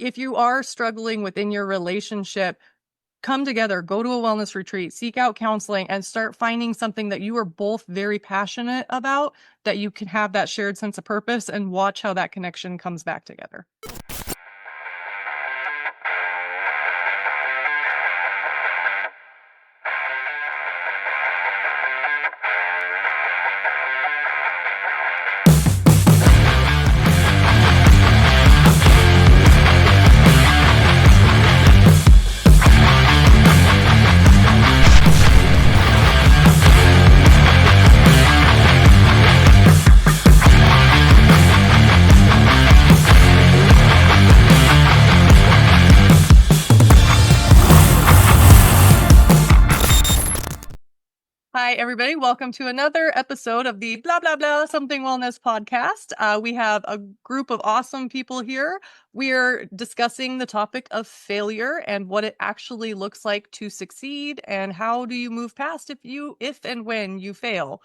if you are struggling within your relationship, come together, go to a wellness retreat, seek out counseling, and start finding something that you are both very passionate about, that you can have that shared sense of purpose, and watch how that connection comes back together. Hi, everybody. Welcome to another episode of the Blah, Blah, Blah Something Wellness podcast. We have a group of awesome people here. We're discussing the topic of failure and what it actually looks like to succeed, and how do you move past if and when you fail.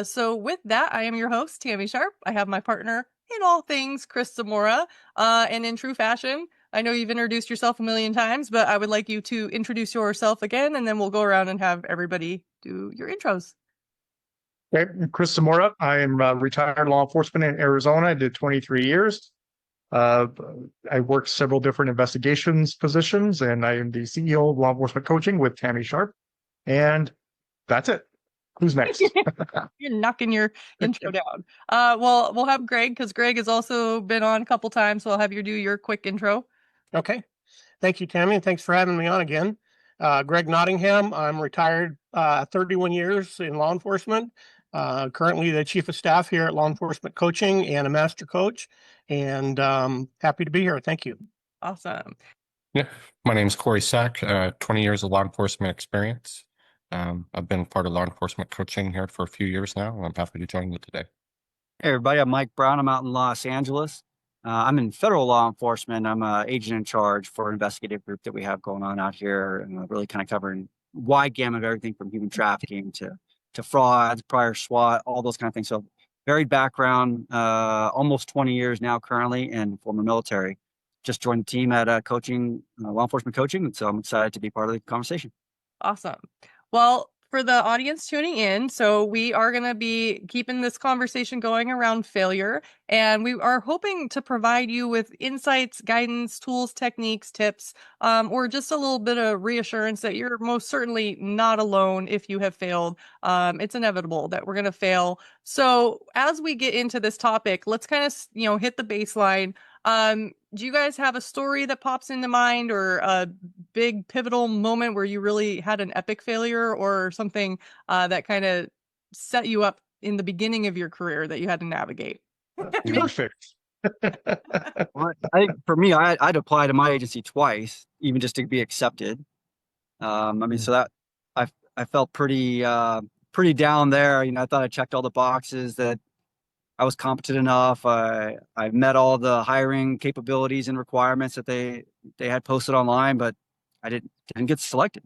So with that, I am your host, Tami Sharp. I have my partner in all things, Chris Zamora, and in true fashion, I know you've introduced yourself a million times, but I would like you to introduce yourself again, and then we'll go around and have everybody do your intros. Okay, Chris Zamora. I am retired law enforcement in Arizona. I did 23 years. I worked several different investigations positions, and I am the CEO of Law Enforcement Coaching with Tami Sharp. And that's it. Who's next? You're knocking your intro down. Well, we'll have Greg, because Greg has also been on a couple times, so I'll have you do your quick intro. Okay. Thank you, Tami, and thanks for having me on again. Greg Nottingham. I'm retired 31 years in law enforcement. Currently the chief of staff here at Law Enforcement Coaching and a master coach, and happy to be here. Thank you. Awesome. Yeah, my name is Cory Sack, 20 years of law enforcement experience. I've been part of law enforcement coaching here for a few years now. I'm happy to join you today. Hey, everybody. I'm Mike Brown. I'm out in Los Angeles. I'm in federal law enforcement. I'm an agent in charge for an investigative group that we have going on out here, and really kind of covering wide gamut of everything from human trafficking to frauds, prior SWAT, all those kind of things. So varied background, almost 20 years now currently, and former military. Just joined the team at law enforcement coaching, and so I'm excited to be part of the conversation. Awesome. Well, for the audience tuning in, so we are going to be keeping this conversation going around failure, and we are hoping to provide you with insights, guidance, tools, techniques, tips, or just a little bit of reassurance that you're most certainly not alone if you have failed. It's inevitable that we're going to fail. So as we get into this topic, let's kind of, hit the baseline. Do you guys have a story that pops into mind, or a big pivotal moment where you really had an epic failure, or something that kind of set you up in the beginning of your career that you had to navigate? Perfect. Well, I think for me, I'd apply to my agency twice, even just to be accepted. So that I felt pretty down there. I thought I checked all the boxes, that I was competent enough. I met all the hiring capabilities and requirements that they had posted online, but I didn't get selected.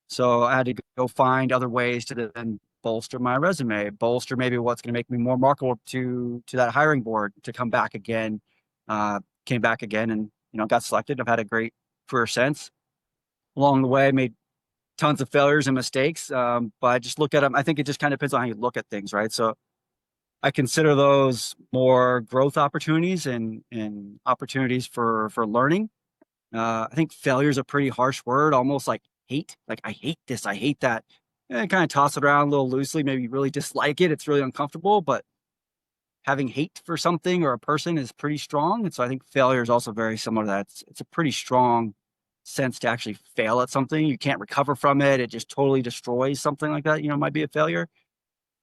So I had to go find other ways to then bolster my resume, bolster maybe what's going to make me more marketable to that hiring board, to come back again. Came back again, and got selected. I've had a great career since. Along the way, I made tons of failures and mistakes, but I just look at them. I think it just kind of depends on how you look at things, right? So I consider those more growth opportunities and opportunities for learning. I think failure is a pretty harsh word, almost like hate. Like, I hate this, I hate that. And kind of toss it around a little loosely, maybe really dislike it. It's really uncomfortable, but having hate for something or a person is pretty strong. And so I think failure is also very similar to that. It's a pretty strong sense to actually fail at something. You can't recover from it. It just totally destroys something like that, might be a failure.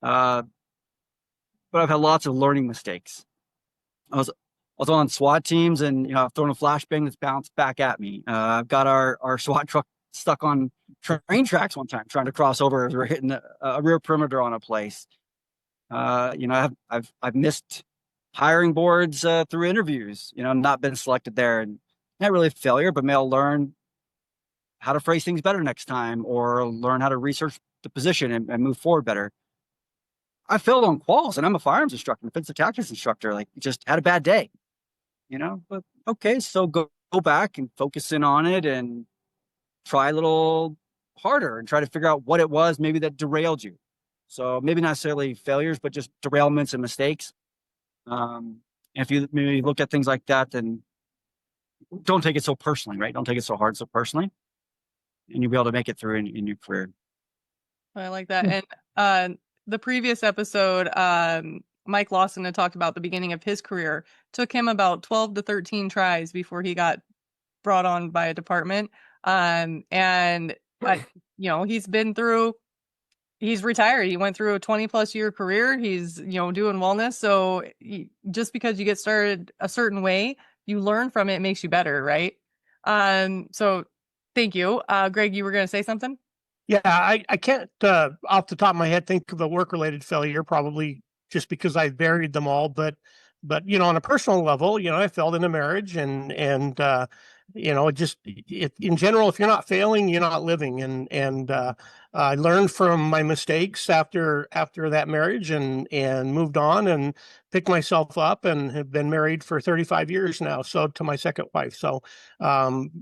But I've had lots of learning mistakes. I was on SWAT teams, and I've thrown a flashbang that's bounced back at me. I've got our SWAT truck stuck on train tracks one time, trying to cross over as we're hitting a rear perimeter on a place. I've missed hiring boards through interviews. Not been selected there, and not really a failure, but maybe I'll learn how to phrase things better next time, or learn how to research the position and move forward better. I failed on quals, and I'm a firearms instructor, defensive tactics instructor. Like, just had a bad day, but okay, so go go back and focus in on it and try a little harder and try to figure out what it was maybe that derailed you. So maybe not necessarily failures, but just derailments and mistakes. And if you maybe look at things like that, then don't take it so personally, right? Don't take it so hard, so personally, and you'll be able to make it through in your career. I like that. And the previous episode, Mike Lawson had talked about the beginning of his career. Took him about 12 to 13 tries before he got brought on by a department. And he's retired. He went through a 20+ year career. He's, doing wellness. So just because you get started a certain way, you learn from it, makes you better. Right. So thank you. Greg, you were going to say something? Yeah, I can't off the top of my head think of a work-related failure, probably just because I varied them all. But on a personal level, I failed in a marriage, and in general, if you're not failing, you're not living. And I learned from my mistakes after that marriage, and moved on and picked myself up, and have been married for 35 years now. So to my second wife. So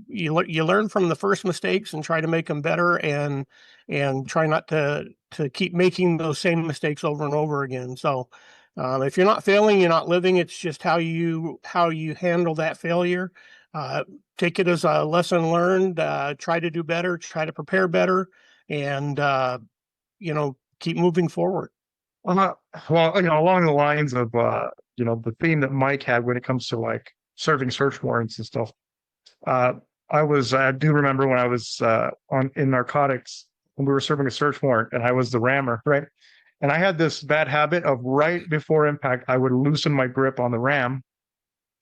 you learn from the first mistakes and try to make them better, and try not to keep making those same mistakes over and over again. So if you're not failing, you're not living. It's just how you handle that failure. Take it as a lesson learned, try to do better, try to prepare better, and keep moving forward. Well, along the lines of the theme that Mike had when it comes to like serving search warrants and stuff. I do remember when I was in narcotics, when we were serving a search warrant, and I was the rammer, right? And I had this bad habit of right before impact, I would loosen my grip on the ram,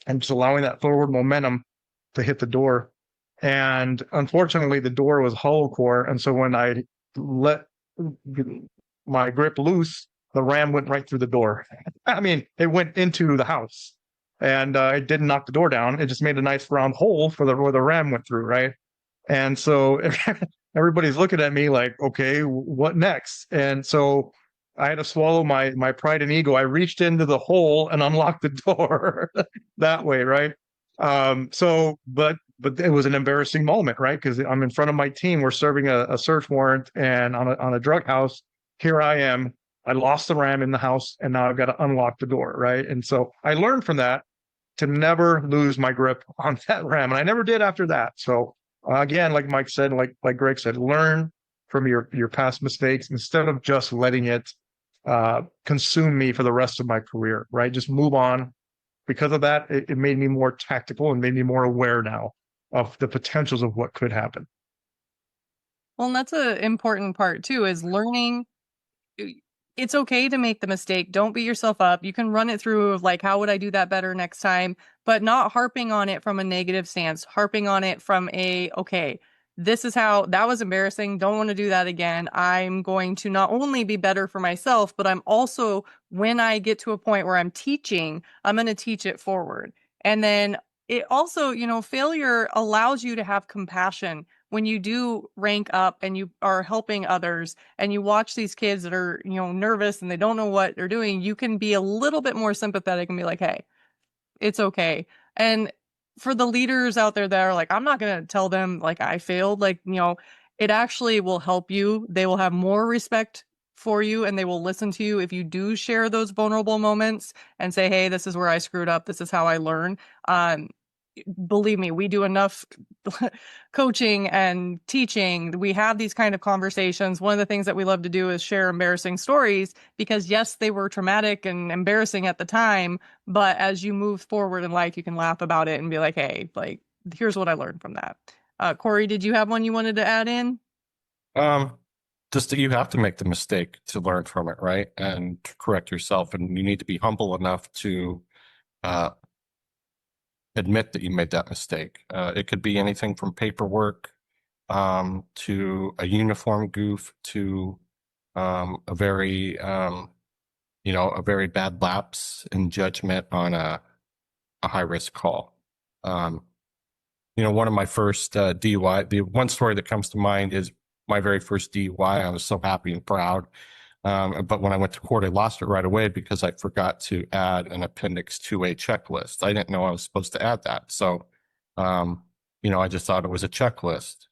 and just allowing that forward momentum to hit the door. And unfortunately, the door was hollow core, and so when I let my grip loose, the ram went right through the door. I mean, it went into the house, and it didn't knock the door down. It just made a nice round hole where the ram went through, right? And so everybody's looking at me like, okay, what next? And so I had to swallow my pride and ego. I reached into the hole and unlocked the door that way, right? But it was an embarrassing moment, right? Because I'm in front of my team. We're serving a search warrant and on a drug house. Here I am. I lost the ram in the house, and now I've got to unlock the door, right? And so I learned from that to never lose my grip on that ram, and I never did after that. So again, like Mike said, like Greg said, learn from your past mistakes instead of just letting it consume me for the rest of my career, right? Just move on. Because of that, it made me more tactical and made me more aware now of the potentials of what could happen. Well, and that's an important part too, is learning. It's okay to make the mistake. Don't beat yourself up. You can run it through of like, how would I do that better next time? But not harping on it from a negative stance, harping on it from okay, this is how that was embarrassing. Don't want to do that again. I'm going to not only be better for myself, but I'm also, when I get to a point where I'm teaching, I'm going to teach it forward. And then it also, failure allows you to have compassion when you do rank up and you are helping others, and you watch these kids that are, nervous and they don't know what they're doing. You can be a little bit more sympathetic and be like, hey, it's okay. And for the leaders out there that are like, I'm not going to tell them like I failed, like, it actually will help you. They will have more respect for you, and they will listen to you if you do share those vulnerable moments and say, hey, this is where I screwed up. This is how I learn. Believe me, we do enough coaching and teaching. We have these kind of conversations. One of the things that we love to do is share embarrassing stories, because yes, they were traumatic and embarrassing at the time, but as you move forward in life, you can laugh about it and be like, hey, like, here's what I learned from that. Cory, did you have one you wanted to add in? Just that you have to make the mistake to learn from it, right? And to correct yourself. And you need to be humble enough to admit that you made that mistake. It could be anything from paperwork to a uniform goof to a very bad lapse in judgment on a high risk call. One of my first DUI, the one story that comes to mind is my very first DUI. I was so happy and proud. But when I went to court, I lost it right away because I forgot to add an Appendix 2A checklist. I didn't know I was supposed to add that. So I just thought it was a checklist.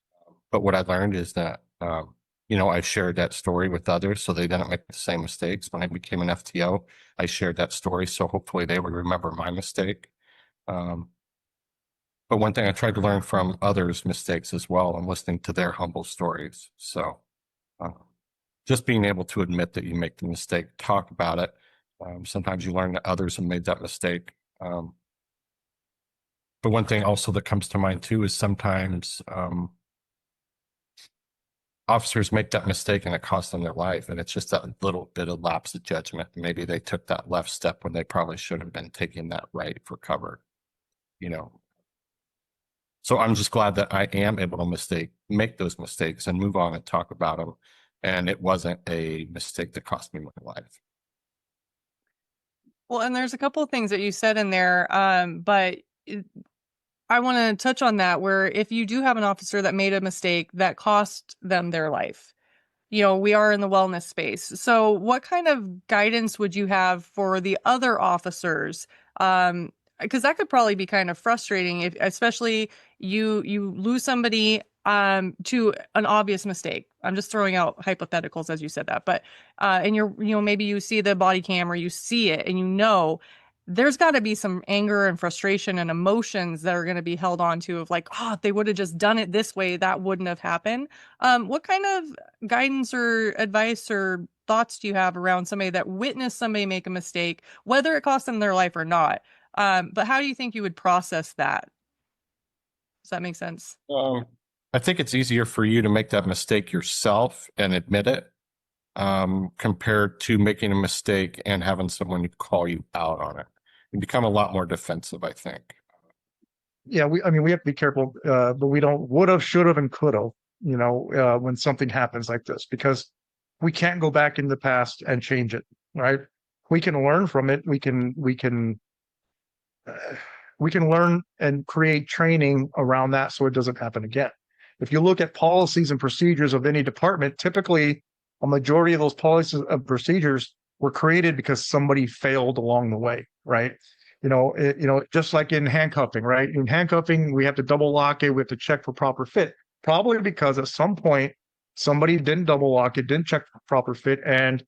But what I learned is that, I shared that story with others so they didn't make the same mistakes. When I became an FTO, I shared that story. So hopefully they would remember my mistake. But one thing I tried to learn from others' mistakes as well and listening to their humble stories. So just being able to admit that you make the mistake, talk about it. Sometimes you learn that others have made that mistake. But one thing also that comes to mind too is sometimes officers make that mistake and it costs them their life. And it's just that little bit of lapse of judgment. Maybe they took that left step when they probably should have been taking that right for cover, So I'm just glad that I am able to make those mistakes and move on and talk about them. And it wasn't a mistake that cost me my life. Well, and there's a couple of things that you said in there, but I want to touch on that, where if you do have an officer that made a mistake that cost them their life, we are in the wellness space. So what kind of guidance would you have for the other officers? Because that could probably be kind of frustrating, if especially you lose somebody to an obvious mistake. I'm just throwing out hypotheticals as you said that, but and maybe you see the body cam or you see it and there's got to be some anger and frustration and emotions that are going to be held on to of like, oh, if they would have just done it this way, that wouldn't have happened. What kind of guidance or advice or thoughts do you have around somebody that witnessed somebody make a mistake, whether it cost them their life or not? But how do you think you would process that? Does that make sense? I think it's easier for you to make that mistake yourself and admit it, compared to making a mistake and having someone call you out on it. You become a lot more defensive, I think. Yeah, we have to be careful, but we don't would have, should have, and could have, when something happens like this, because we can't go back in the past and change it, right? We can learn from it. We can learn and create training around that so it doesn't happen again. If you look at policies and procedures of any department, typically a majority of those policies and procedures were created because somebody failed along the way, right? Just like in handcuffing, right? In handcuffing, we have to double lock it, we have to check for proper fit, probably because at some point somebody didn't double lock it, didn't check for proper fit, and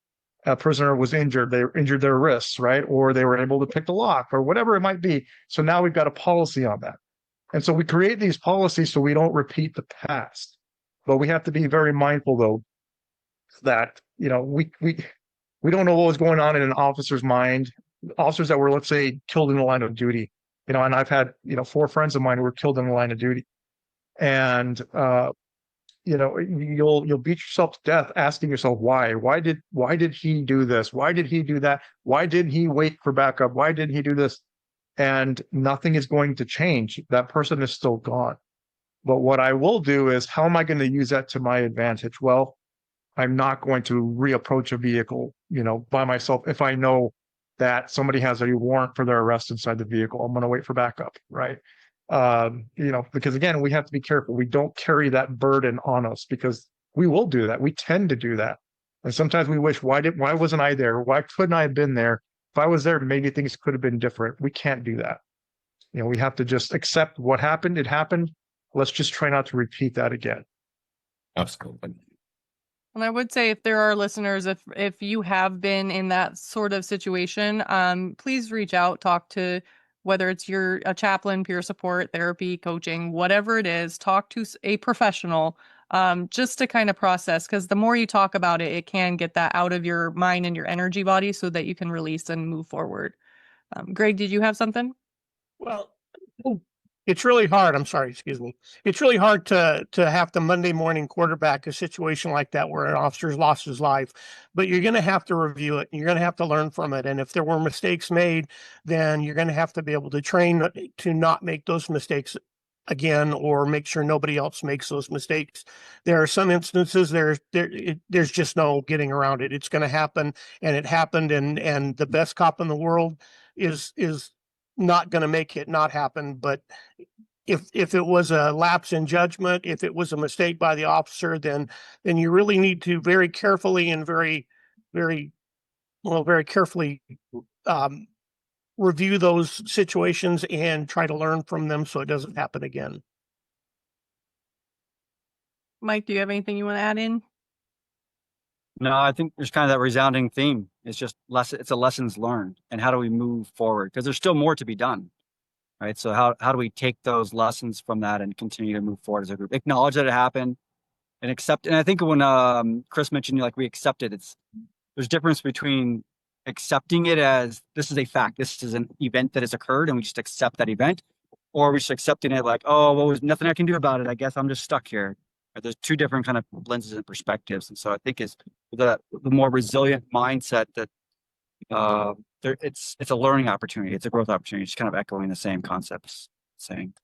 a prisoner was injured. They injured their wrists, right? Or they were able to pick the lock or whatever it might be. So now we've got a policy on that. And so we create these policies so we don't repeat the past. But we have to be very mindful, though, that, we don't know what was going on in an officer's mind. Officers that were, let's say, killed in the line of duty, and I've had, 4 friends of mine who were killed in the line of duty. And, you'll beat yourself to death asking yourself why did he do this? Why did he do that? Why didn't he wait for backup? Why didn't he do this? And nothing is going to change. That person is still gone. But what I will do is, how am I going to use that to my advantage? Well, I'm not going to reapproach a vehicle, by myself if I know that somebody has a warrant for their arrest inside the vehicle. I'm going to wait for backup, right? Because again, we have to be careful. We don't carry that burden on us, because we will do that. We tend to do that. And sometimes we wish, why wasn't I there? Why couldn't I have been there? If I was there, maybe things could have been different. We can't do that. We have to just accept what happened. It happened. Let's just try not to repeat that again. Absolutely. And I would say, if there are listeners, if you have been in that sort of situation, please reach out, talk to, whether it's a chaplain, peer support, therapy, coaching, whatever it is, talk to a professional, just to kind of process, because the more you talk about it, it can get that out of your mind and your energy body so that you can release and move forward. Greg, did you have something? Well, it's really hard. I'm sorry, excuse me. It's really hard to have to Monday morning quarterback a situation like that where an officer's lost his life, but you're going to have to review it. And you're going to have to learn from it. And if there were mistakes made, then you're going to have to be able to train to not make those mistakes again, or make sure nobody else makes those mistakes. There are some instances there's just no getting around it. It's going to happen, and it happened. And the best cop in the world is not going to make it not happen. But if it was a lapse in judgment, if it was a mistake by the officer, then you really need to very carefully and very, very, very carefully review those situations and try to learn from them so it doesn't happen again. Mike, do you have anything you want to add in? No, I think there's kind of that resounding theme. It's just it's a lessons learned, and how do we move forward? Because there's still more to be done, right? So how do we take those lessons from that and continue to move forward as a group? Acknowledge that it happened and accept. And I think when Chris mentioned like we accept it, there's difference between accepting it as this is a fact, this is an event that has occurred, and we just accept that event, or we just accepting it like, oh, well, there's nothing I can do about it. I guess I'm just stuck here. There's two different kind of lenses and perspectives, and so I think it's the more resilient mindset that it's a learning opportunity, it's a growth opportunity. Just kind of echoing the same concepts, saying.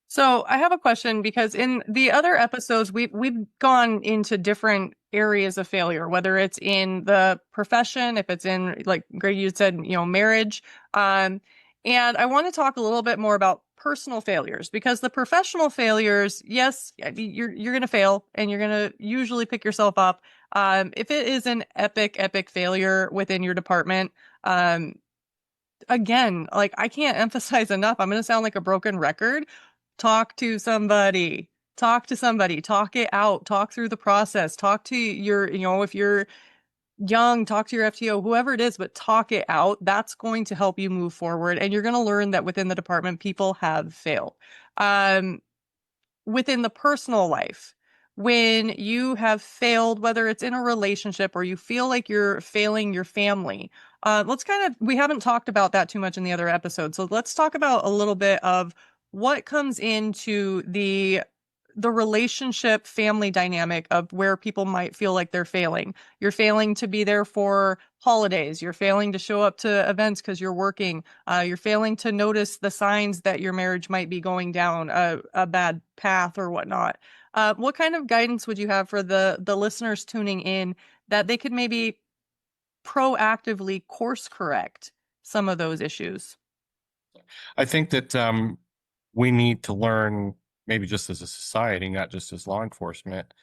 So I have a question, because in the other episodes, we've gone into different areas of failure, whether it's in the profession, if it's in, like Greg, you said, marriage. And I want to talk a little bit more about personal failures, because the professional failures, yes, you're going to fail and you're going to usually pick yourself up. If it is an epic failure within your department, again, like I can't emphasize enough, I'm going to sound like a broken record. Talk to somebody, talk it out, talk through the process, talk to your, if you're young, talk to your FTO, whoever it is, but talk it out. That's going to help you move forward. And you're going to learn that within the department, people have failed. Within the personal life, when you have failed, whether it's in a relationship or you feel like you're failing your family, we haven't talked about that too much in the other episode. So let's talk about a little bit of what comes into the relationship family dynamic of where people might feel like they're failing. You're failing to be there for holidays. You're failing to show up to events because you're working. You're failing to notice the signs that your marriage might be going down a bad path or whatnot. What kind of guidance would you have for the listeners tuning in that they could maybe proactively course correct some of those issues? I think that we need to learn, maybe just as a society, not just as law enforcement.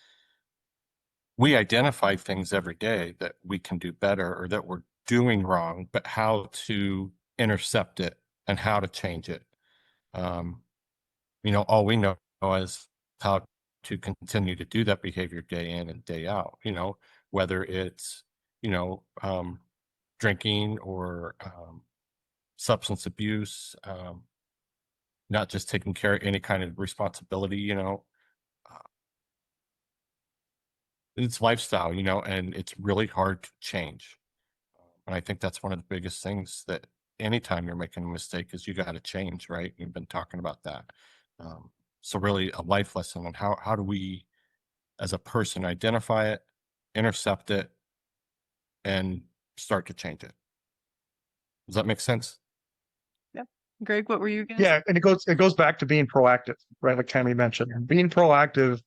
We identify things every day that we can do better or that we're doing wrong, but how to intercept it and how to change it. All we know is how to continue to do that behavior day in and day out, whether it's, drinking or substance abuse, not just taking care of any kind of responsibility, it's lifestyle, and it's really hard to change. And I think that's one of the biggest things, that anytime you're making a mistake is you got to change, right? You've been talking about that. So really a life lesson on how do we as a person identify it, intercept it, and start to change it. Does that make sense? Yep. Greg, what were you going to Yeah, and it goes back to being proactive, right? Like Tami mentioned, being proactive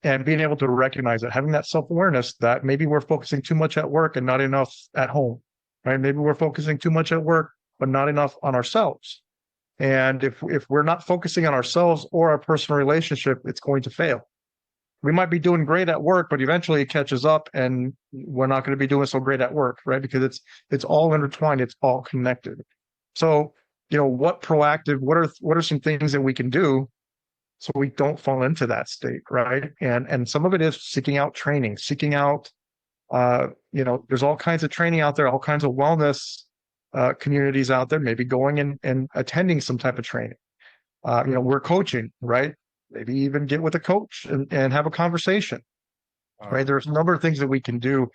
and being able to recognize it, having that self-awareness that maybe we're focusing too much at work and not enough at home, right? Maybe we're focusing too much at work, but not enough on ourselves. And if we're not focusing on ourselves or our personal relationship, it's going to fail. We might be doing great at work, but eventually it catches up and we're not going to be doing so great at work, right? Because it's all intertwined, it's all connected. So, what are some things that we can do so we don't fall into that state, right? And some of it is seeking out training, seeking out, there's all kinds of training out there, all kinds of wellness communities out there, maybe going and attending some type of training. We're coaching, right? Maybe even get with a coach and have a conversation, right? There's a number of things that we can do.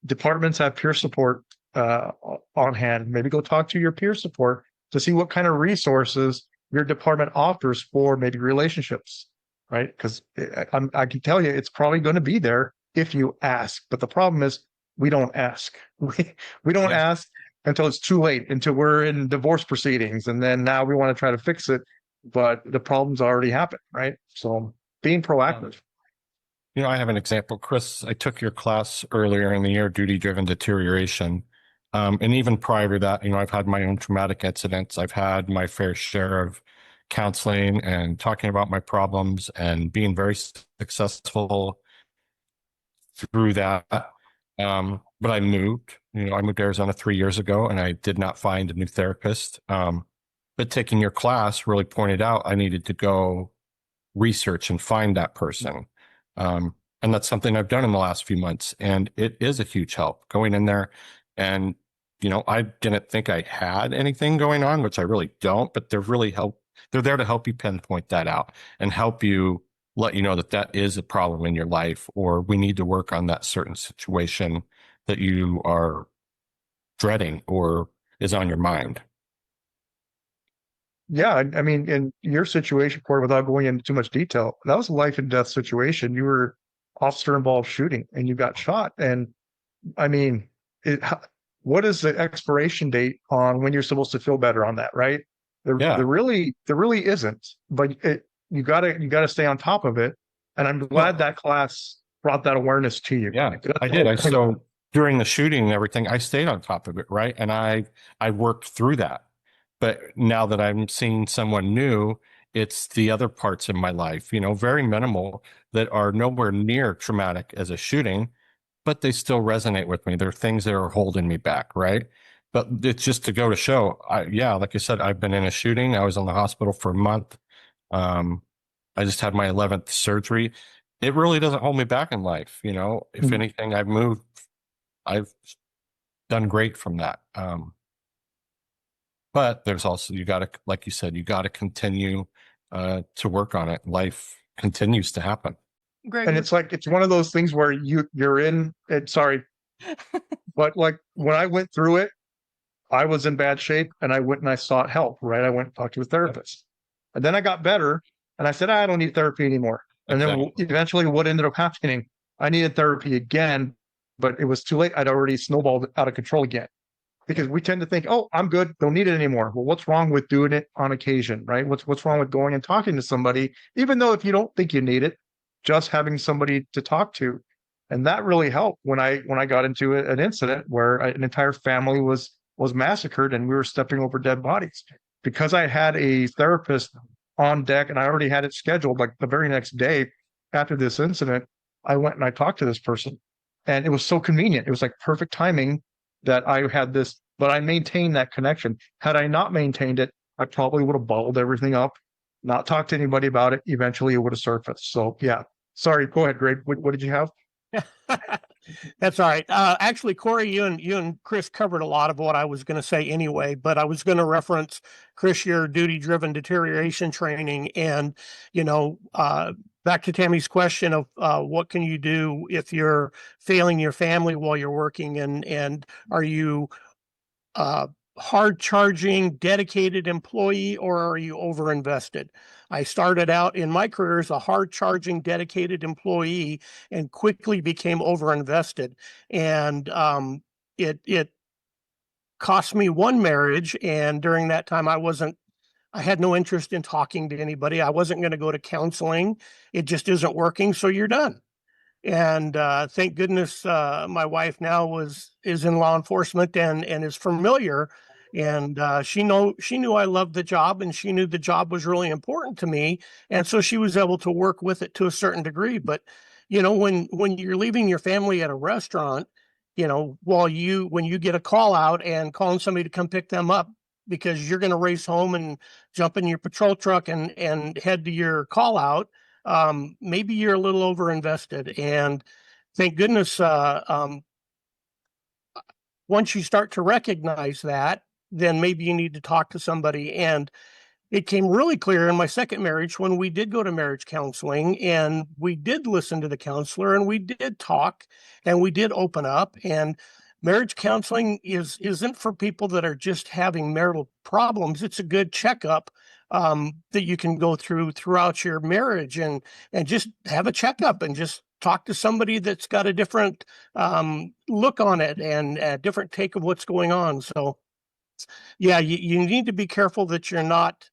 Departments have peer support on hand. Maybe go talk to your peer support to see what kind of resources your department offers for maybe relationships, right? Because I can tell you it's probably going to be there if you ask. But the problem is we don't ask. We don't ask until it's too late, until we're in divorce proceedings. And then now we want to try to fix it, but the problem's already happened, right? So being proactive. I have an example. Chris, I took your class earlier in the year, duty-driven deterioration. And even prior to that, I've had my own traumatic incidents. I've had my fair share of counseling and talking about my problems and being very successful through that. But I moved, I moved to Arizona 3 years ago and I did not find a new therapist. But taking your class really pointed out I needed to go research and find that person. And that's something I've done in the last few months. And it is a huge help going in there. And, I didn't think I had anything going on, which I really don't, but they're there to help you pinpoint that out and help you let you know that that is a problem in your life, or we need to work on that certain situation that you are dreading or is on your mind. Yeah, I mean, in your situation, Corey, without going into too much detail, that was a life and death situation. You were officer involved shooting and you got shot. And I mean, what is the expiration date on when you're supposed to feel better on that, right? Yeah. There really isn't. But you gotta stay on top of it. And I'm glad that class brought that awareness to you. Yeah, I did. So during the shooting and everything, I stayed on top of it, right? And I worked through that. But now that I'm seeing someone new, it's the other parts in my life, very minimal, that are nowhere near traumatic as a shooting, but they still resonate with me. They're things that are holding me back, right? But it's just to go to show, like I said, I've been in a shooting. I was in the hospital for a month. I just had my 11th surgery. It really doesn't hold me back in life. If anything, I've done great from that. But there's also, like you said, you got to continue to work on it. Life continues to happen. Greg, And it's one of those things where you're in it. Sorry, but like when I went through it, I was in bad shape and I went and I sought help, right? I went and talked to a therapist. And then I got better and I said, I don't need therapy anymore. And then eventually what ended up happening, I needed therapy again, but it was too late. I'd already snowballed out of control again. Because we tend to think, oh, I'm good, don't need it anymore. Well, what's wrong with doing it on occasion, right? What's wrong with going and talking to somebody, even though if you don't think you need it, just having somebody to talk to. And that really helped when I got into an incident where an entire family was massacred and we were stepping over dead bodies. Because I had a therapist on deck and I already had it scheduled, like the very next day after this incident, I went and I talked to this person. And it was so convenient. It was like perfect timing that I had this, but I maintained that connection. Had I not maintained it, I probably would have bottled everything up, not talked to anybody about it. Eventually it would have surfaced. So yeah, sorry, go ahead, Greg. What did you have? That's all right. Actually, Corey, you and Chris covered a lot of what I was going to say anyway, but I was going to reference, Chris, your duty-driven deterioration training. And, back to Tammy's question of what can you do if you're failing your family while you're working, and are you hard charging, dedicated employee, or are you overinvested? I started out in my career as a hard charging, dedicated employee and quickly became overinvested. And it cost me one marriage. And during that time, I had no interest in talking to anybody. I wasn't going to go to counseling. It just isn't working. So you're done. And thank goodness my wife now is in law enforcement and is familiar. And she knew I loved the job, and she knew the job was really important to me. And so she was able to work with it to a certain degree. But, when you're leaving your family at a restaurant, when you get a call out and calling somebody to come pick them up because you're going to race home and jump in your patrol truck and head to your call out, maybe you're a little overinvested. And thank goodness, once you start to recognize that, then maybe you need to talk to somebody. And it came really clear in my second marriage when we did go to marriage counseling and we did listen to the counselor and we did talk and we did open up. And marriage counseling isn't for people that are just having marital problems. It's a good checkup that you can go throughout your marriage and just have a checkup and just talk to somebody that's got a different look on it and a different take of what's going on. So yeah, you need to be careful that you're not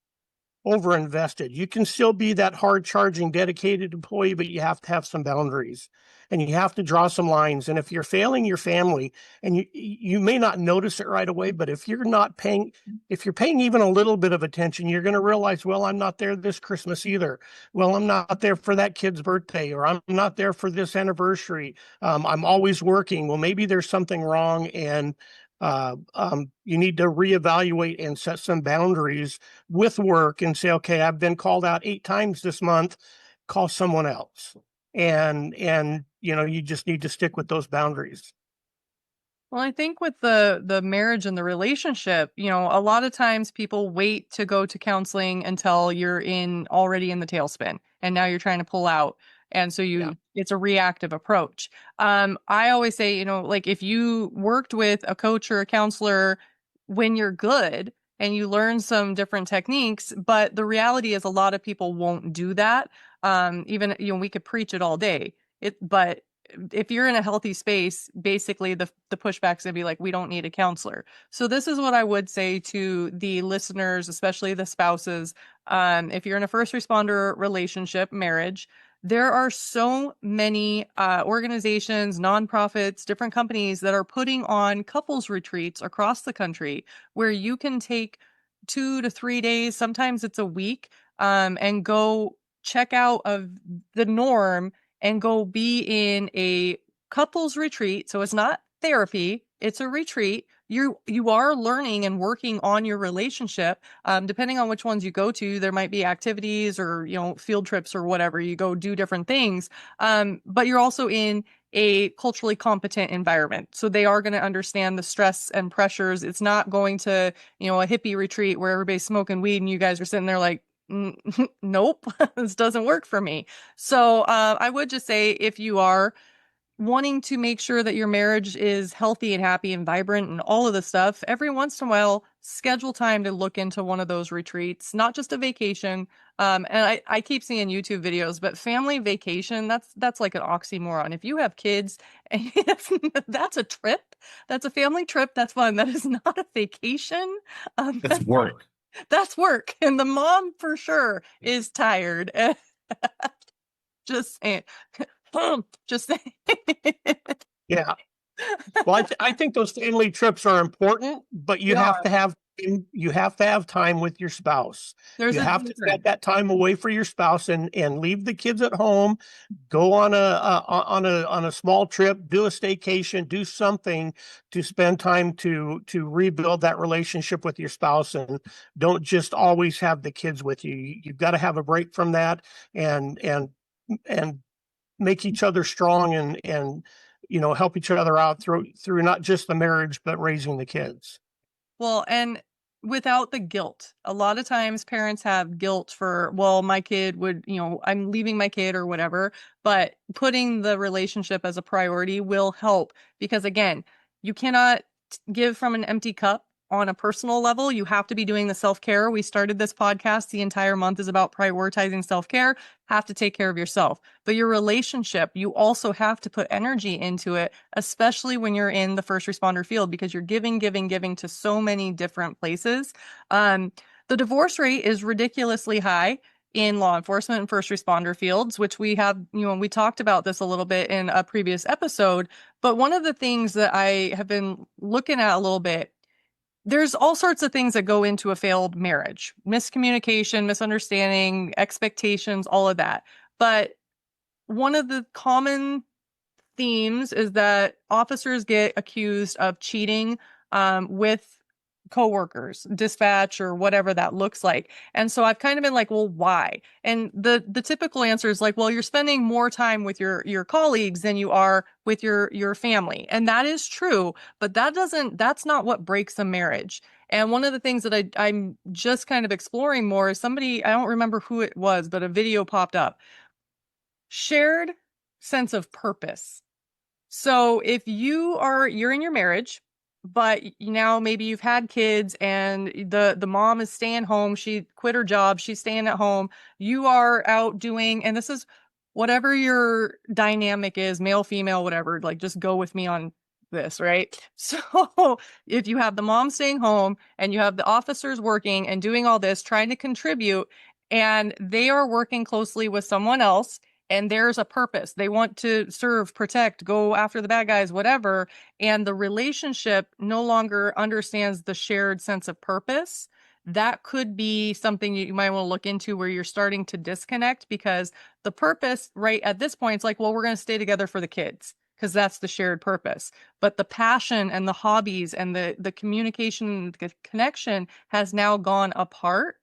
overinvested. You can still be that hard charging, dedicated employee, but you have to have some boundaries and you have to draw some lines. And if you're failing your family, and you may not notice it right away, but if you're paying even a little bit of attention, you're going to realize, well, I'm not there this Christmas either. Well, I'm not there for that kid's birthday, or I'm not there for this anniversary. I'm always working. Well, maybe there's something wrong, and you need to reevaluate and set some boundaries with work and say, okay, I've been called out 8 times this month, call someone else. And you just need to stick with those boundaries. Well, I think with the marriage and the relationship, a lot of times people wait to go to counseling until you're already in the tailspin, and now you're trying to pull out. And so it's a reactive approach. I always say, like if you worked with a coach or a counselor when you're good and you learn some different techniques, but the reality is a lot of people won't do that. Even, we could preach it all day. But if you're in a healthy space, basically the pushback's gonna be like, we don't need a counselor. So this is what I would say to the listeners, especially the spouses. If you're in a first responder relationship, marriage, there are so many organizations, nonprofits, different companies that are putting on couples retreats across the country where you can take 2 to 3 days, sometimes it's a week, and go check out of the norm and go be in a couples retreat. So it's not therapy, it's a retreat. You are learning and working on your relationship. Depending on which ones you go to, there might be activities or, field trips or whatever. You go do different things. But you're also in a culturally competent environment. So they are going to understand the stress and pressures. It's not going to, a hippie retreat where everybody's smoking weed and you guys are sitting there like, nope, this doesn't work for me. So I would just say, if you are wanting to make sure that your marriage is healthy and happy and vibrant and all of the stuff, every once in a while, schedule time to look into one of those retreats, not just a vacation. And I keep seeing YouTube videos, but family vacation, that's like an oxymoron. If you have kids, that's a trip. That's a family trip. That's fun. That is not a vacation. It's work. That's work. And the mom for sure is tired. Just saying. Just saying. Yeah. Well, I think those family trips are important, but you have to have time with your spouse. There's You a have to difference. set that time away for your spouse and leave the kids at home. Go on a small trip, do a staycation, do something to spend time to rebuild that relationship with your spouse, and don't just always have the kids with you. You've got to have a break from that and make each other strong and help each other out through not just the marriage, but raising the kids. Well, and without the guilt. A lot of times parents have guilt for, well, my kid would, I'm leaving my kid or whatever, but putting the relationship as a priority will help, because again, you cannot give from an empty cup. On a personal level, you have to be doing the self-care. We started this podcast. The entire month is about prioritizing self-care. Have to take care of yourself. But your relationship, you also have to put energy into it, especially when you're in the first responder field, because you're giving to so many different places. The divorce rate is ridiculously high in law enforcement and first responder fields, which we have, we talked about this a little bit in a previous episode. But one of the things that I have been looking at a little bit, there's all sorts of things that go into a failed marriage: miscommunication, misunderstanding, expectations, all of that. But one of the common themes is that officers get accused of cheating with coworkers, dispatch, or whatever that looks like. And so I've kind of been like, well, why? And the typical answer is like, well, you're spending more time with your colleagues than you are with your family. And that is true, but that's not what breaks a marriage. And one of the things that I'm just kind of exploring more is somebody, I don't remember who it was, but a video popped up. Shared sense of purpose. So if you're in your marriage, but now maybe you've had kids and the mom is staying home, she quit her job, she's staying at home, you are out doing, and this is whatever your dynamic is, male, female, whatever, like just go with me on this, right? So if you have the mom staying home and you have the officers working and doing all this, trying to contribute, and they are working closely with someone else, and there's a purpose. They want to serve, protect, go after the bad guys, whatever. And the relationship no longer understands the shared sense of purpose. That could be something you might want to look into, where you're starting to disconnect, because the purpose right at this point is like, well, we're going to stay together for the kids because that's the shared purpose. But the passion and the hobbies and the communication, the connection has now gone apart.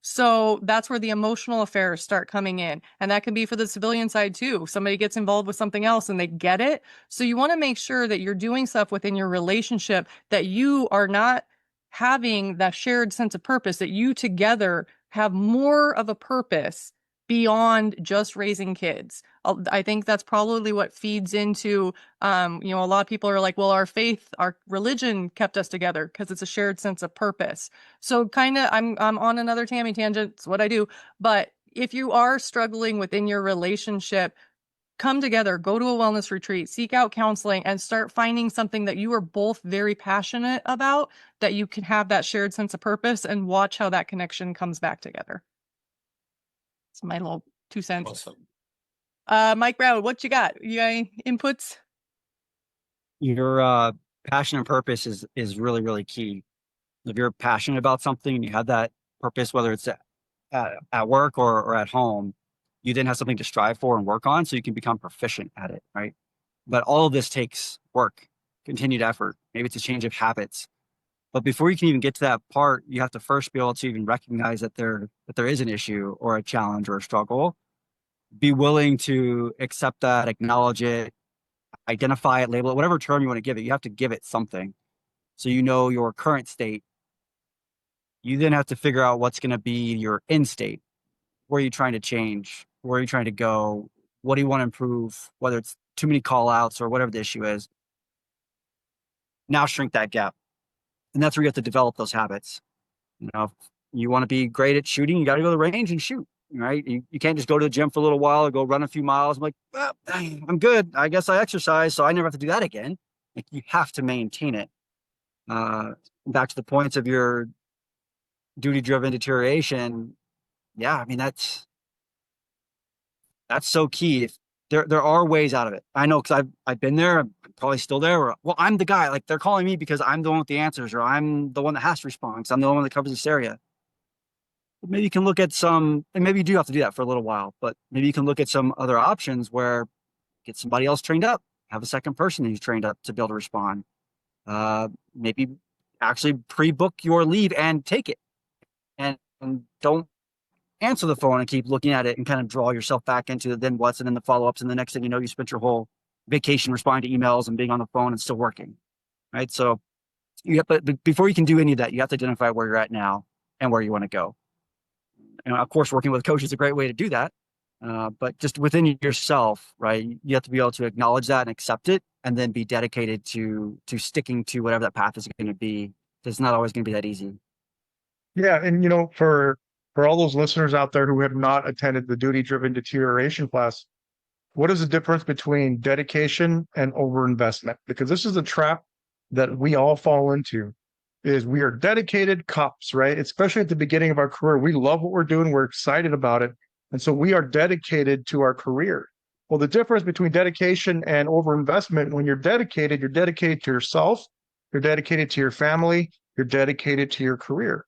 So that's where the emotional affairs start coming in. And that can be for the civilian side too. Somebody gets involved with something else and they get it. So you want to make sure that you're doing stuff within your relationship, that you are not having that shared sense of purpose, that you together have more of a purpose beyond just raising kids. I think that's probably what feeds into, a lot of people are like, well, our faith, our religion kept us together because it's a shared sense of purpose. So kind of, I'm on another Tami tangent. It's what I do. But if you are struggling within your relationship, come together, go to a wellness retreat, seek out counseling, and start finding something that you are both very passionate about, that you can have that shared sense of purpose, and watch how that connection comes back together. It's my little 2 cents. Awesome. Mike Brown, what you got? You got any inputs? Your passion and purpose is really, really key. If you're passionate about something and you have that purpose, whether it's at work or at home, you then have something to strive for and work on so you can become proficient at it, right? But all of this takes work, continued effort. Maybe it's a change of habits. But before you can even get to that part, you have to first be able to even recognize that there is an issue or a challenge or a struggle. Be willing to accept that, acknowledge it, identify it, label it, whatever term you want to give it. You have to give it something so you know your current state. You then have to figure out what's going to be your end state. Where are you trying to change? Where are you trying to go? What do you want to improve? Whether it's too many call outs or whatever the issue is. Now shrink that gap. And that's where you have to develop those habits. You know, if you want to be great at shooting, you got to go to the range and shoot, right? You can't just go to the gym for a little while or go run a few miles. I'm like, well, I'm good. I guess I exercise, so I never have to do that again. Like, you have to maintain it. Back to the points of your duty-driven deterioration. Yeah, I mean, that's so key. There are ways out of it. I know, because I've been there. I'm probably still there. Or, well, I'm the guy. Like, they're calling me because I'm the one with the answers, or I'm the one that has to respond because I'm the one that covers this area. But maybe you can look at some, and maybe you do have to do that for a little while. But maybe you can look at some other options where get somebody else trained up, have a second person who's trained up to be able to respond. Maybe actually pre-book your leave and take it, and don't answer the phone and keep looking at it and kind of draw yourself back into then what's, and then the follow-ups, and the next thing you know, you spent your whole vacation responding to emails and being on the phone and still working, right? So you have, but before you can do any of that, you have to identify where you're at now and where you want to go. And of course, working with a coach is a great way to do that. But just within yourself, right? You have to be able to acknowledge that and accept it, and then be dedicated to sticking to whatever that path is going to be. It's not always going to be that easy. Yeah, and for all those listeners out there who have not attended the duty-driven deterioration class, what is the difference between dedication and overinvestment? Because this is a trap that we all fall into. Is we are dedicated cops, right? Especially at the beginning of our career, we love what we're doing, we're excited about it, and so we are dedicated to our career. Well, the difference between dedication and overinvestment: when you're dedicated to yourself, you're dedicated to your family, you're dedicated to your career.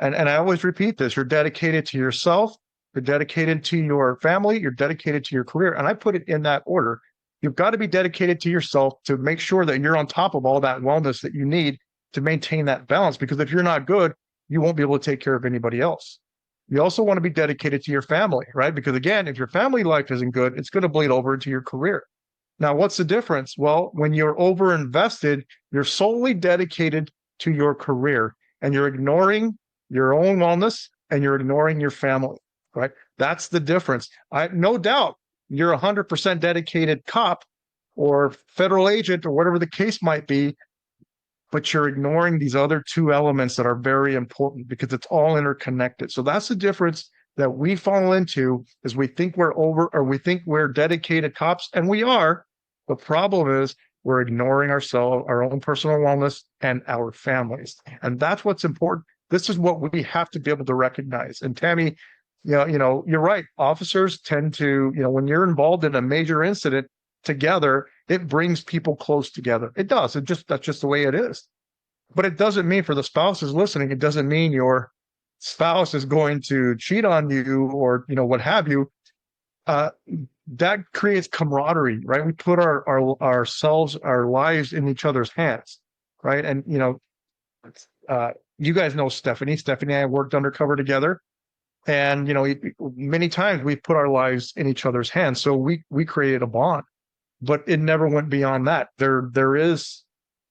And I always repeat this: you're dedicated to yourself, you're dedicated to your family, you're dedicated to your career. And I put it in that order. You've got to be dedicated to yourself to make sure that you're on top of all that wellness that you need to maintain that balance. Because if you're not good, you won't be able to take care of anybody else. You also want to be dedicated to your family, right? Because again, if your family life isn't good, it's going to bleed over into your career. Now, what's the difference? Well, when you're overinvested, you're solely dedicated to your career, and you're ignoring your own wellness, and you're ignoring your family, right? That's the difference. No doubt you're 100% dedicated cop or federal agent or whatever the case might be, but you're ignoring these other two elements that are very important because it's all interconnected. So that's the difference that we fall into, is we think we're dedicated cops, and we are. The problem is we're ignoring ourselves, our own personal wellness, and our families. And that's what's important. This is what we have to be able to recognize. And Tami, you're right. Officers tend to, when you're involved in a major incident together, it brings people close together. It does. That's just the way it is. But it doesn't mean, for the spouses listening, it doesn't mean your spouse is going to cheat on you or, what have you. That creates camaraderie, right? We put ourselves, our lives in each other's hands, right? And, you guys know Stephanie. Stephanie and I worked undercover together. And, many times we put our lives in each other's hands. So we created a bond, but it never went beyond that. There is,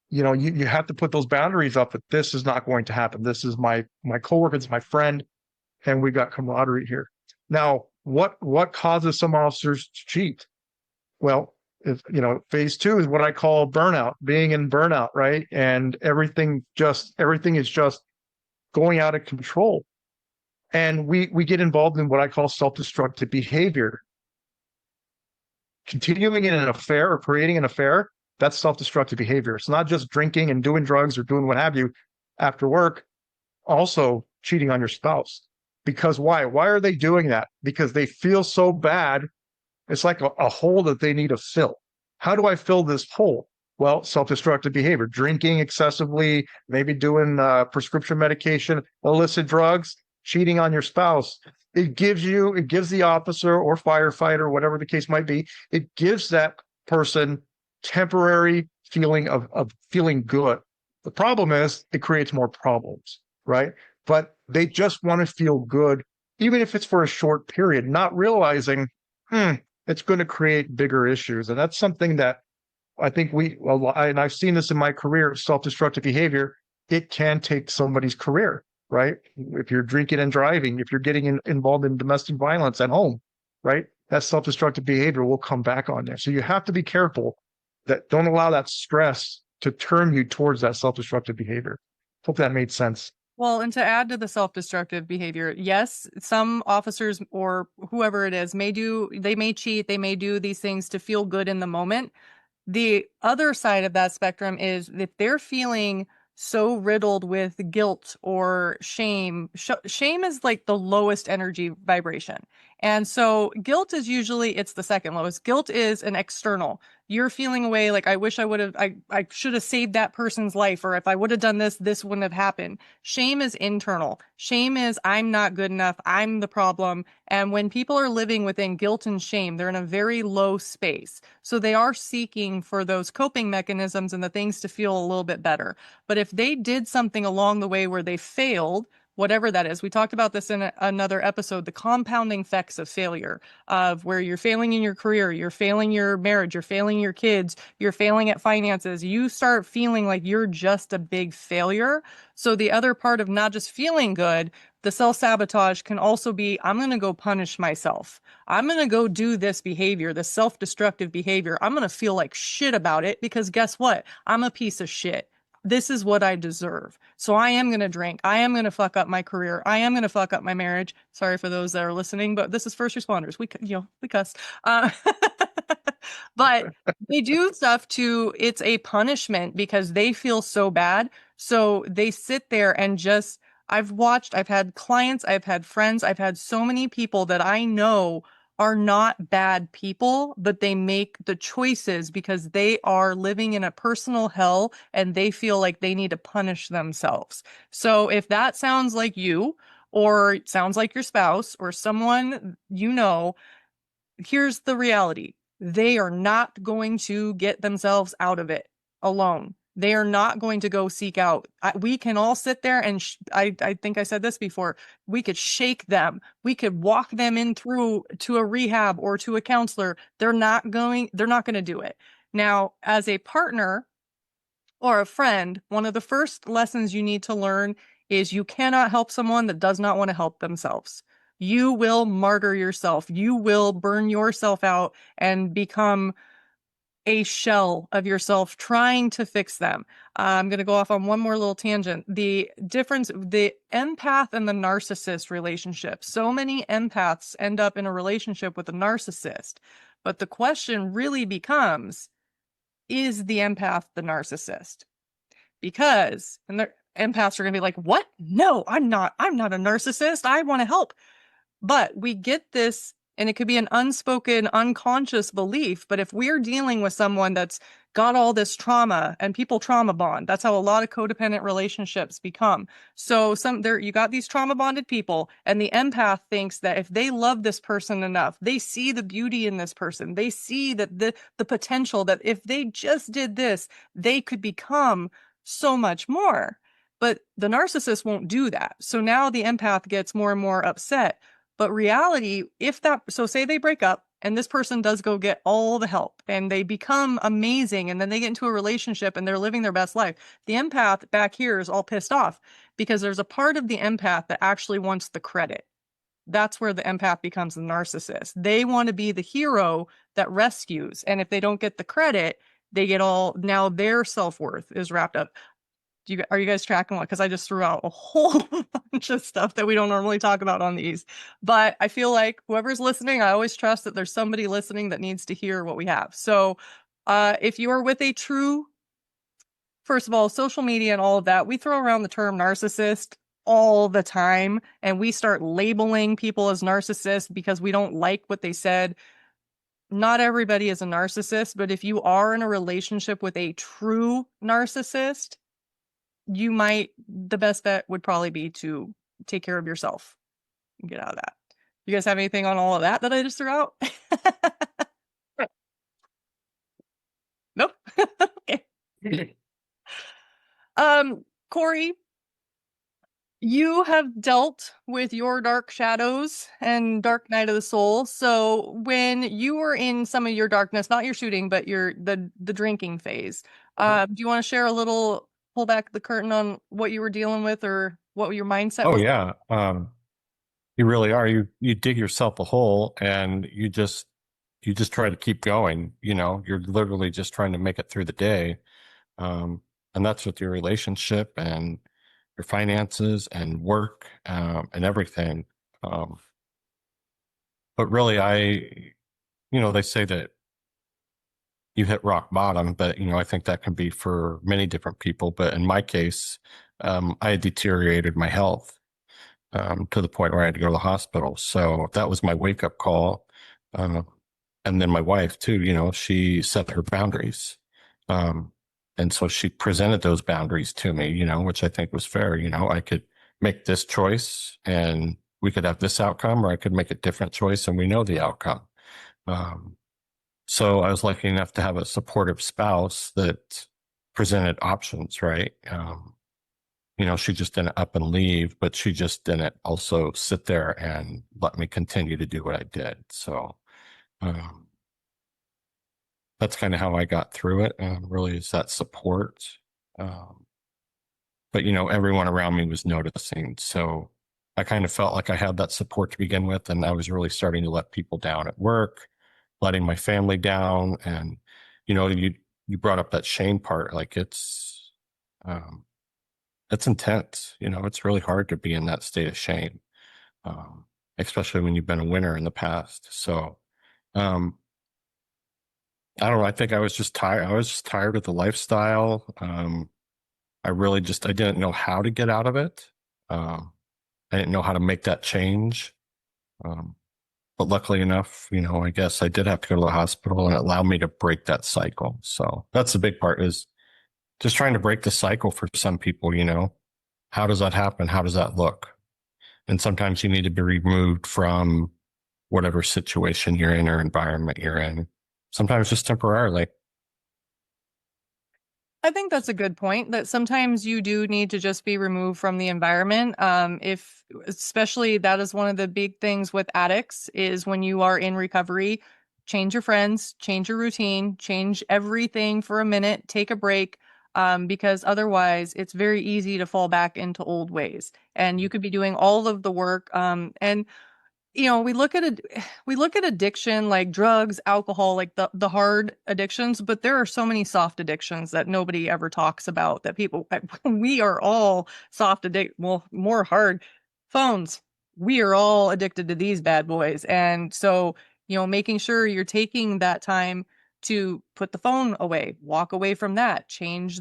you have to put those boundaries up that this is not going to happen. This is my coworker, it's my friend, and we got camaraderie here. Now, what causes some officers to cheat? Well, phase 2 is what I call burnout, being in burnout, right? And everything is just going out of control. And we get involved in what I call self-destructive behavior. Continuing in an affair or creating an affair, that's self-destructive behavior. It's not just drinking and doing drugs or doing what have you after work, also cheating on your spouse. Because why? Why are they doing that? Because they feel so bad. It's like a hole that they need to fill. How do I fill this hole? Well, self-destructive behavior, drinking excessively, maybe doing prescription medication, illicit drugs, cheating on your spouse. It gives the officer or firefighter, whatever the case might be, it gives that person temporary feeling of feeling good. The problem is it creates more problems, right? But they just want to feel good, even if it's for a short period, not realizing, it's going to create bigger issues. And that's something that I think and I've seen this in my career, self-destructive behavior, it can take somebody's career, right? If you're drinking and driving, if you're getting involved in domestic violence at home, right? That self-destructive behavior will come back on there. So you have to be careful that don't allow that stress to turn you towards that self-destructive behavior. Hope that made sense. Well, and to add to the self-destructive behavior, yes, some officers or whoever it is they may cheat, they may do these things to feel good in the moment. The other side of that spectrum is if they're feeling so riddled with guilt or shame. Shame is like the lowest energy vibration. And so guilt is usually, it's the second lowest. Guilt is an external. You're feeling away like, I wish I should have saved that person's life, or if I would have done this, this wouldn't have happened. Shame is internal. Shame is, I'm not good enough. I'm the problem. And when people are living within guilt and shame, they're in a very low space. So they are seeking for those coping mechanisms and the things to feel a little bit better. But if they did something along the way where they failed, whatever that is, we talked about this in another episode, the compounding effects of failure, of where you're failing in your career, you're failing your marriage, you're failing your kids, you're failing at finances. You start feeling like you're just a big failure. So the other part of not just feeling good, the self-sabotage can also be, I'm going to go punish myself. I'm going to go do this behavior, this self-destructive behavior. I'm going to feel like shit about it because guess what? I'm a piece of shit. This is what I deserve. So I am going to drink. I am going to fuck up my career. I am going to fuck up my marriage. Sorry for those that are listening, but this is first responders. We cuss. But they do stuff it's a punishment because they feel so bad. So they sit there and just, I've had clients, I've had friends, I've had so many people that I know are not bad people, but they make the choices because they are living in a personal hell and they feel like they need to punish themselves. So if that sounds like you, or sounds like your spouse or someone here's the reality. They are not going to get themselves out of it alone. They are not going to go seek out. We can all sit there and I think I said this before. We could shake them. We could walk them in to a rehab or to a counselor. They're not going to do it. Now, as a partner or a friend, one of the first lessons you need to learn is you cannot help someone that does not want to help themselves. You will martyr yourself. You will burn yourself out and become a shell of yourself trying to fix them. I'm going to go off on one more little tangent. The difference, the empath and the narcissist relationship. So many empaths end up in a relationship with a narcissist. But the question really becomes, is the empath the narcissist? Because, and the empaths are going to be like, what? No, I'm not a narcissist. I want to help. But we get this, and it could be an unspoken, unconscious belief. But if we're dealing with someone that's got all this trauma, and people trauma bond, that's how a lot of codependent relationships become. So you got these trauma bonded people, and the empath thinks that if they love this person enough, they see the beauty in this person, they see that the potential, that if they just did this, they could become so much more. But the narcissist won't do that. So now the empath gets more and more upset. But reality, so say they break up and this person does go get all the help and they become amazing, and then they get into a relationship and they're living their best life. The empath back here is all pissed off because there's a part of the empath that actually wants the credit. That's where the empath becomes the narcissist. They want to be the hero that rescues. And if they don't get the credit, now their self-worth is wrapped up. Are you guys tracking what? Because I just threw out a whole bunch of stuff that we don't normally talk about on these. But I feel like whoever's listening, I always trust that there's somebody listening that needs to hear what we have. So if you are with first of all, social media and all of that, we throw around the term narcissist all the time, and we start labeling people as narcissists because we don't like what they said. Not everybody is a narcissist, but if you are in a relationship with a true narcissist, the best bet would probably be to take care of yourself and get out of that. You guys have anything on all of that I just threw out? Nope. Okay. Cory, you have dealt with your dark shadows and dark night of the soul. So when you were in some of your darkness, not your shooting, but the drinking phase, do you want to share pull back the curtain on what you were dealing with or what your mindset was? Oh yeah. You really are. You dig yourself a hole and you just try to keep going. You're literally just trying to make it through the day. And that's with your relationship and your finances and work, and everything. But really they say that you hit rock bottom, but I think that can be for many different people. But in my case, I had deteriorated my health, to the point where I had to go to the hospital. So that was my wake up call. And then my wife too, she set her boundaries. And so she presented those boundaries to me, which I think was fair. I could make this choice and we could have this outcome, or I could make a different choice and we know the outcome. So I was lucky enough to have a supportive spouse that presented options, right? She just didn't up and leave, but she just didn't also sit there and let me continue to do what I did. So that's kind of how I got through it. Really is that support. But everyone around me was noticing. So I kind of felt like I had that support to begin with. And I was really starting to let people down at work, letting my family down. And, you brought up that shame part. Like it's intense. It's really hard to be in that state of shame, especially when you've been a winner in the past. So, I don't know. I think I was just tired. I was just tired of the lifestyle. I didn't know how to get out of it. I didn't know how to make that change. But luckily enough, I guess I did have to go to the hospital, and it allowed me to break that cycle. So that's the big part, is just trying to break the cycle for some people. How does that happen? How does that look? And sometimes you need to be removed from whatever situation you're in or environment you're in. Sometimes just temporarily. I think that's a good point, that sometimes you do need to just be removed from the environment. Especially that is one of the big things with addicts, is when you are in recovery, change your friends, change your routine, change everything for a minute, take a break, because otherwise it's very easy to fall back into old ways. And you could be doing all of the work. And we look at addiction like drugs, alcohol, like the hard addictions, but there are so many soft addictions that nobody ever talks about, that we are all more hard. Phones, we are all addicted to these bad boys. And so, making sure you're taking that time to put the phone away, walk away from that, change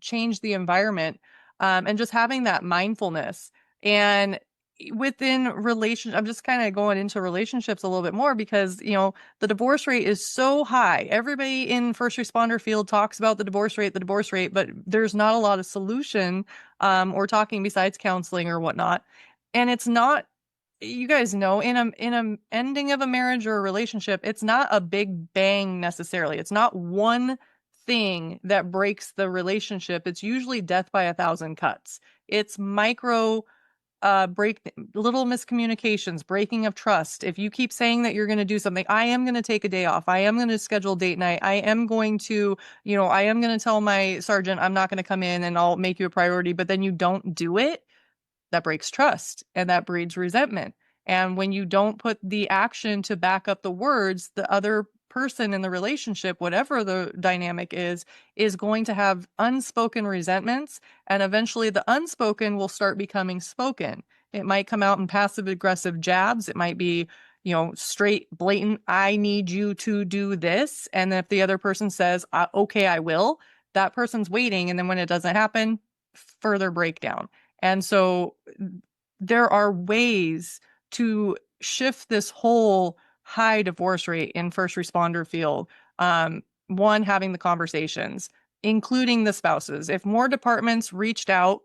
change the environment, and just having that mindfulness. And within relation, I'm just kind of going into relationships a little bit more because, the divorce rate is so high. Everybody in first responder field talks about the divorce rate, but there's not a lot of solution, or talking besides counseling or whatnot. And it's not, you guys know, in a ending of a marriage or a relationship, it's not a big bang necessarily. It's not one thing that breaks the relationship. It's usually death by 1,000 cuts. It's micro little miscommunications, breaking of trust. If you keep saying that you're going to do something, I am going to take a day off, I am going to schedule date night, I am going to, I am going to tell my sergeant I'm not going to come in and I'll make you a priority, but then you don't do it, that breaks trust and that breeds resentment. And when you don't put the action to back up the words, the other person in the relationship, whatever the dynamic is going to have unspoken resentments. And eventually the unspoken will start becoming spoken. It might come out in passive aggressive jabs. It might be, straight, blatant, I need you to do this. And then if the other person says, okay, I will, that person's waiting. And then when it doesn't happen, further breakdown. And so there are ways to shift this whole high divorce rate in first responder field. One, having the conversations, including the spouses. If more departments reached out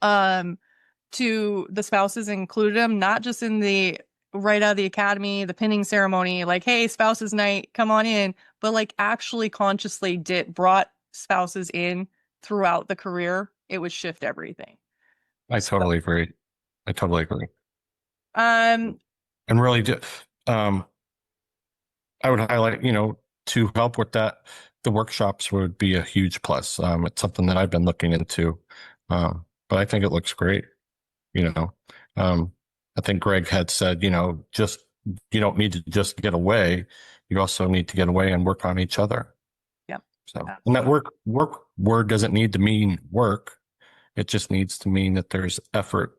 to the spouses, included them, not just in the right out of the academy, the pinning ceremony, like, hey, spouses night, come on in, but like actually consciously brought spouses in throughout the career, it would shift everything. I totally agree. I totally agree. Um, And really, I would highlight, to help with that, the workshops would be a huge plus. It's something that I've been looking into, but I think it looks great. I think Greg had said, just, you don't need to just get away. You also need to get away and work on each other. Yep. So, and that work word doesn't need to mean work. It just needs to mean that there's effort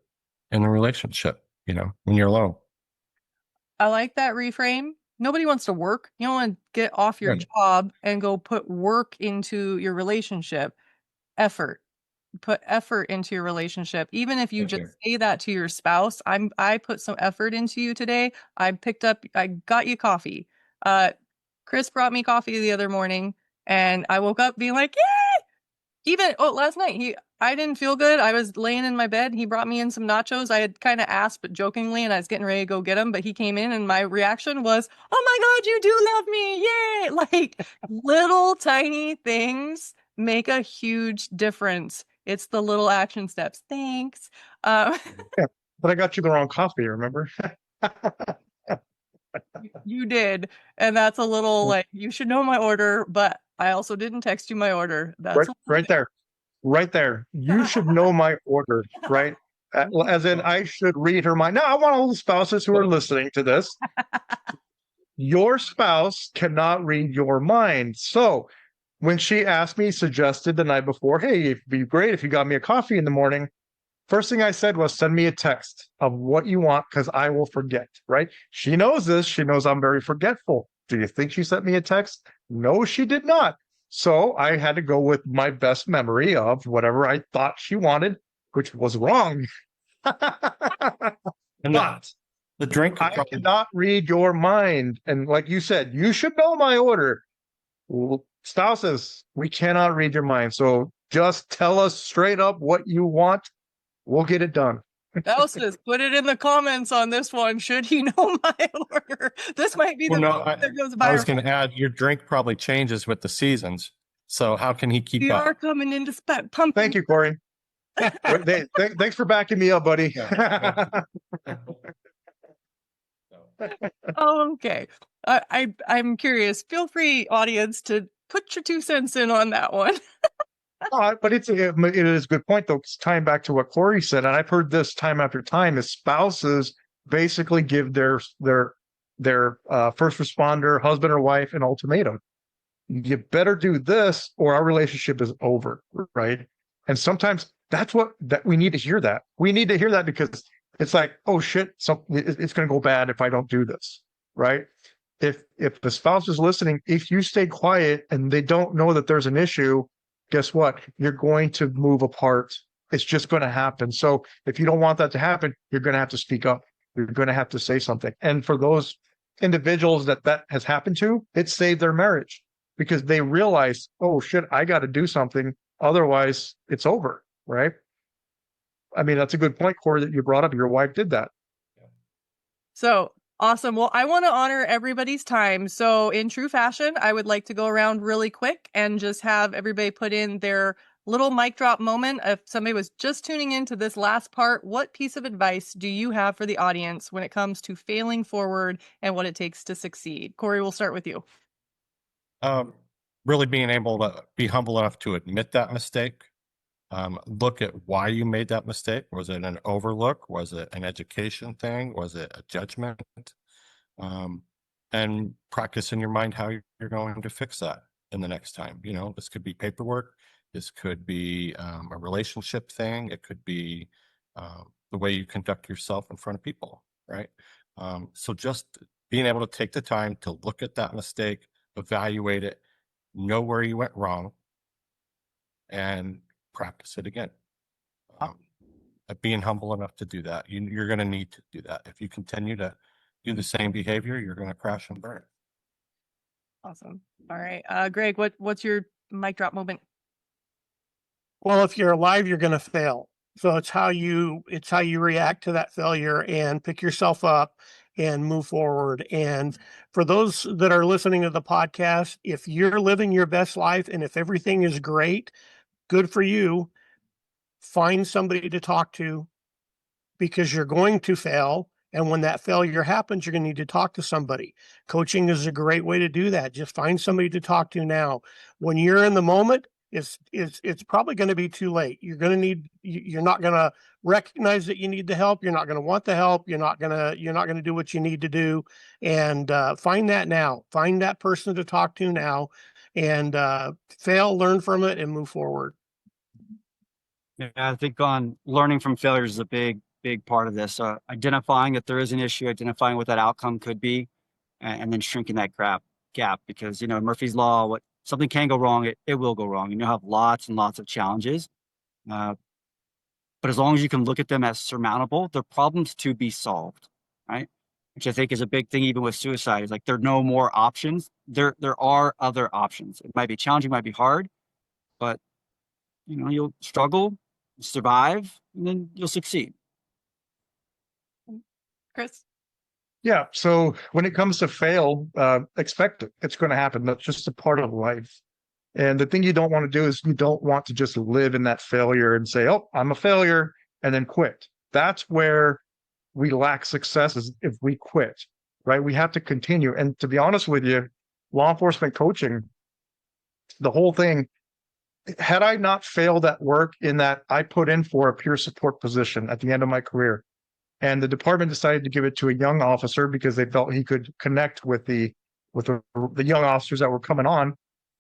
in the relationship, when you're alone. I like that reframe. Nobody wants to work. You don't want to get off your Right. job and go put work into your relationship. Effort. Put effort into your relationship. Even if you just say that to your spouse, I put some effort into you today. I got you coffee. Chris brought me coffee the other morning and I woke up being like, yay! Even last night I didn't feel good. I was laying in my bed. He brought me in some nachos. I had kind of asked, but jokingly, and I was getting ready to go get them. But he came in, and my reaction was, "Oh my God, you do love me! Yay!" Like little tiny things make a huge difference. It's the little action steps. Thanks. Yeah, but I got you the wrong coffee. Remember? You did, and that's a little like you should know my order, but I also didn't text you my order. That's right there. Right there. You should know my order, right? As in, I should read her mind. Now, I want all the spouses who are listening to this. Your spouse cannot read your mind. So when she asked me, suggested the night before, hey, it'd be great if you got me a coffee in the morning. First thing I said was send me a text of what you want because I will forget, right? She knows this. She knows I'm very forgetful. Do you think she sent me a text? No, she did not. So I had to go with my best memory of whatever I thought she wanted, which was wrong. And But the drink, I cannot read your mind. And like you said, you should know my order. Spouses, we cannot read your mind. So just tell us straight up what you want. We'll get it done. Spouses, put it in the comments on this one. Should he know my order? This might be that goes I was viral. going to add, your drink probably changes with the seasons. So how can he keep We up? are coming into pumpkin. Thank you, Cory. Thanks for backing me up, buddy. Oh, okay. I'm curious. Feel free, audience, to put your 2 cents in on that one. But it is a good point, though. It's tying back to what Cory said, and I've heard this time after time: is spouses basically give their first responder husband or wife an ultimatum. You better do this, or our relationship is over, right? And sometimes that we need to hear that. We need to hear that because it's like, oh shit, it's going to go bad if I don't do this, right? if the spouse is listening, if you stay quiet and they don't know that there's an issue, guess what? You're going to move apart. It's just going to happen. So if you don't want that to happen, you're going to have to speak up. You're going to have to say something. And for those individuals that has happened to, it saved their marriage because they realize, oh shit, I got to do something. Otherwise it's over. Right. I mean, that's a good point, Cory, that you brought up. Your wife did that. So awesome. Well, I want to honor everybody's time. So in true fashion, I would like to go around really quick and just have everybody put in their little mic drop moment. If somebody was just tuning into this last part, what piece of advice do you have for the audience when it comes to failing forward and what it takes to succeed? Cory, we'll start with you. Really being able to be humble enough to admit that mistake. Look at why you made that mistake. Was it an overlook? Was it an education thing? Was it a judgment? And practice in your mind how you're going to fix that in the next time. You know, this could be paperwork. This could be a relationship thing. It could be the way you conduct yourself in front of people, right? So just being able to take the time to look at that mistake, evaluate it, know where you went wrong, and practice it again. Being humble enough to do that. You're going to need to do that. If you continue to do the same behavior, you're going to crash and burn. Awesome. All right. Greg, what's your mic drop moment? Well, if you're alive, you're going to fail. So it's how you react to that failure and pick yourself up and move forward. And for those that are listening to the podcast, if you're living your best life and if everything is great, good for you. Find somebody to talk to because you're going to fail. And when that failure happens, you're going to need to talk to somebody. Coaching is a great way to do that. Just find somebody to talk to now. When you're in the moment, it's probably going to be too late. You're not going to recognize that you need the help. You're not going to want the help. You're not going to do what you need to do. And find that now. Find that person to talk to now, and fail, learn from it, and move forward. Yeah, I think on learning from failures is a big part of this. Identifying that there is an issue, identifying what that outcome could be, and then shrinking that gap. Because, you know, Murphy's Law, something can go wrong, it will go wrong. And you'll have lots and lots of challenges. But as long as you can look at them as surmountable, they're problems to be solved, right? Which I think is a big thing even with suicide. Is like there are no more options. There are other options. It might be challenging, might be hard, but you know, you'll struggle, survive, and then you'll succeed. Chris? Yeah. So when it comes to fail, expect it. It's going to happen. That's just a part of life. And the thing you don't want to do is you don't want to just live in that failure and say, oh, I'm a failure, and then quit. That's where we lack success, is if we quit, right? We have to continue. And to be honest with you, law enforcement coaching, the whole thing, had I not failed at work in that I put in for a peer support position at the end of my career, and the department decided to give it to a young officer because they felt he could connect with the young officers that were coming on.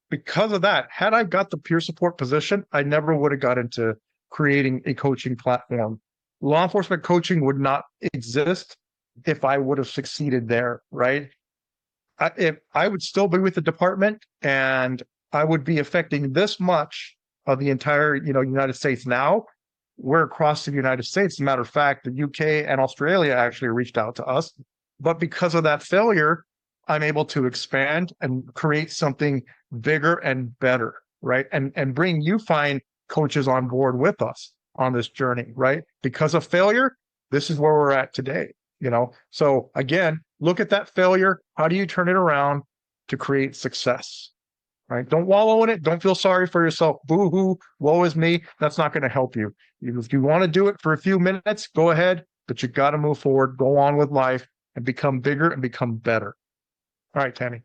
Because of that, had I got the peer support position, I never would have got into creating a coaching platform. Law enforcement coaching would not exist if I would have succeeded there, right? I would still be with the department, and I would be affecting this much of the entire, United States now. We're across the United States. As a matter of fact, the UK and Australia actually reached out to us. But because of that failure, I'm able to expand and create something bigger and better, right? And bring you fine coaches on board with us on this journey, right? Because of failure, this is where we're at today, So again, look at that failure. How do you turn it around to create success, right? Don't wallow in it. Don't feel sorry for yourself. Boo-hoo, woe is me. That's not going to help you. If you want to do it for a few minutes, go ahead, but you got to move forward, go on with life, and become bigger and become better. All right, Tami.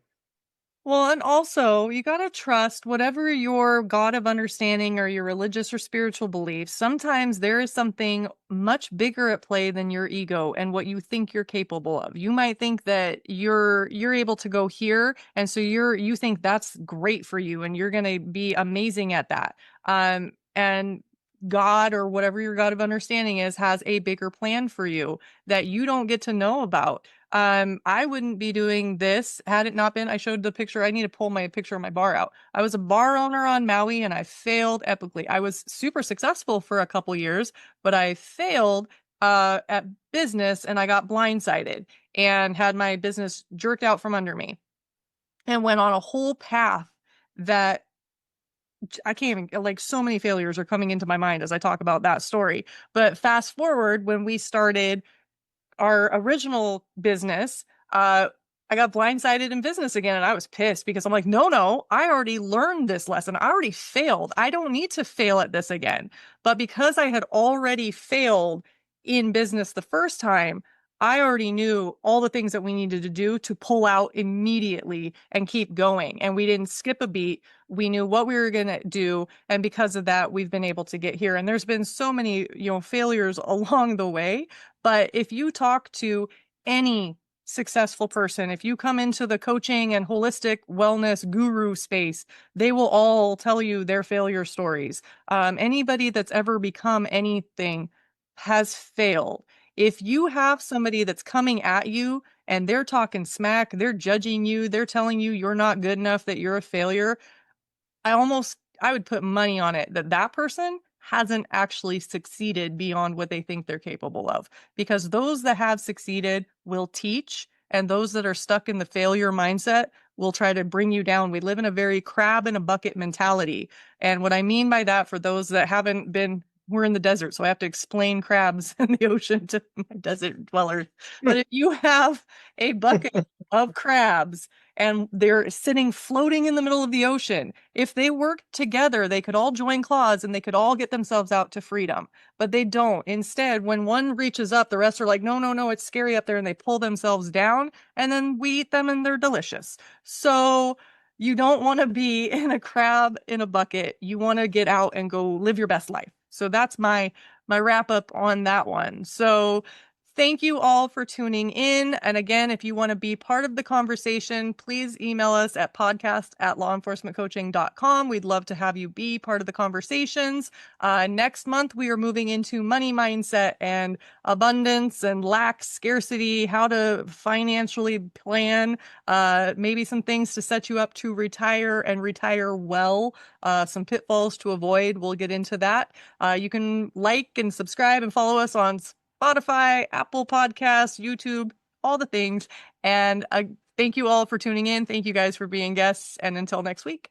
Well, and also you got to trust whatever your God of understanding or your religious or spiritual beliefs. Sometimes there is something much bigger at play than your ego and what you think you're capable of. You might think that you're able to go here, and so you think that's great for you, and you're going to be amazing at that. And God, or whatever your God of understanding is, has a bigger plan for you that you don't get to know about. I wouldn't be doing this had it not been. I showed the picture. I need to pull my picture of my bar out. I was a bar owner on Maui and I failed epically. I was super successful for a couple years, but I failed at business and I got blindsided and had my business jerked out from under me and went on a whole path that I can't even, like, so many failures are coming into my mind as I talk about that story. But fast forward when we started our original business, I got blindsided in business again and I was pissed because I'm like, no, I already learned this lesson. I already failed. I don't need to fail at this again. But because I had already failed in business the first time, I already knew all the things that we needed to do to pull out immediately and keep going. And we didn't skip a beat. We knew what we were going to do. And because of that, we've been able to get here. And there's been so many, failures along the way. But if you talk to any successful person, if you come into the coaching and holistic wellness guru space, they will all tell you their failure stories. Anybody that's ever become anything has failed. If you have somebody that's coming at you and they're talking smack, they're judging you, they're telling you you're not good enough, that you're a failure, I would put money on it that that person hasn't actually succeeded beyond what they think they're capable of. Because those that have succeeded will teach, and those that are stuck in the failure mindset will try to bring you down. We live in a very crab in a bucket mentality. And what I mean by that, for those that haven't been, we're in the desert, so I have to explain crabs in the ocean to my desert dwellers. But if you have a bucket of crabs and they're sitting floating in the middle of the ocean, if they worked together, they could all join claws and they could all get themselves out to freedom. But they don't. Instead, when one reaches up, the rest are like, no, it's scary up there, and they pull themselves down, and then we eat them and they're delicious. So you don't want to be in a crab in a bucket. You want to get out and go live your best life. So that's my wrap up on that one. So thank you all for tuning in. And again, if you want to be part of the conversation, please email us at podcast@lawenforcementcoaching.com. We'd love to have you be part of the conversations. Next month, we are moving into money mindset and abundance and lack, scarcity, how to financially plan, maybe some things to set you up to retire and retire well, some pitfalls to avoid. We'll get into that. You can like and subscribe and follow us on Spotify, Apple Podcasts, YouTube, all the things. And thank you all for tuning in. Thank you guys for being guests. And until next week.